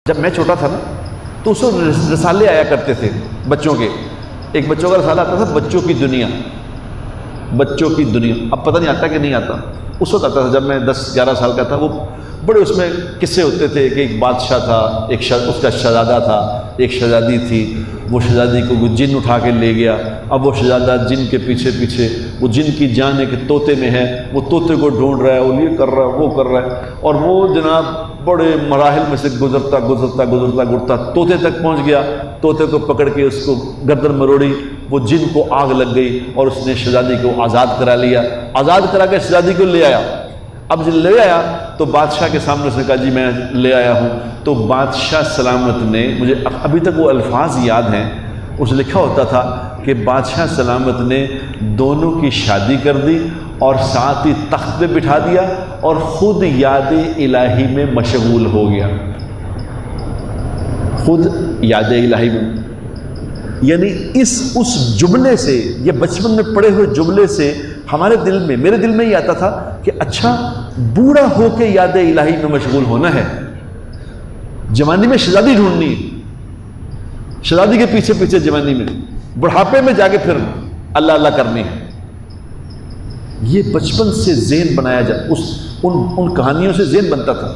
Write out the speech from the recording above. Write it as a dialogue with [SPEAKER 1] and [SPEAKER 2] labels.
[SPEAKER 1] جب میں چھوٹا تھا نا تو اس وقت رسالے آیا کرتے تھے بچوں کے. ایک بچوں کا رسالہ آتا تھا بچوں کی دنیا. بچوں کی دنیا اب پتہ نہیں آتا کہ نہیں آتا. اس وقت آتا تھا جب میں 10-11 سال کا تھا. وہ بڑے اس میں قصے ہوتے تھے کہ ایک بادشاہ تھا, اس کا شہزادہ تھا, ایک شہزادی تھی. وہ شہزادی کو وہ جن اٹھا کے لے گیا. اب وہ شہزادہ جن کے پیچھے پیچھے, وہ جن کی جان ہے کہ طوطے میں ہے, وہ طوطے کو ڈھونڈ رہا ہے, وہ یہ کر رہا ہے, وہ کر رہا ہے. اور وہ جناب بڑے مراحل میں سے گزرتا طوطے تک پہنچ گیا. طوطے کو پکڑ کے اس کو گردن مروڑی. وہ جن کو آگ لگ گئی اور اس نے شہزادی کو آزاد کرا لیا. آزاد کرا کے شہزادی کو لے آیا. اب جب لے آیا تو بادشاہ کے سامنے اس نے کہا جی میں لے آیا ہوں. تو بادشاہ سلامت نے, مجھے ابھی تک وہ الفاظ یاد ہیں, اس لکھا ہوتا تھا کہ بادشاہ سلامت نے دونوں کی شادی کر دی اور ساتھ ہی تخت پہ بٹھا دیا اور خود یاد الہی میں مشغول ہو گیا. خود یاد الہی میں, یعنی اس جملے سے, یہ بچپن میں پڑھے ہوئے جملے سے ہمارے دل میں, میرے دل میں یہ آتا تھا کہ اچھا بوڑھا ہو کے یاد الہی میں مشغول ہونا ہے, جوانی میں شہزادی ڈھونڈنی ہے, شہزادی کے پیچھے پیچھے جوانی میں, بڑھاپے میں جا کے پھر اللہ اللہ کرنی ہے. یہ بچپن سے ذہن بنایا ان کہانیوں سے ذہن بنتا تھا.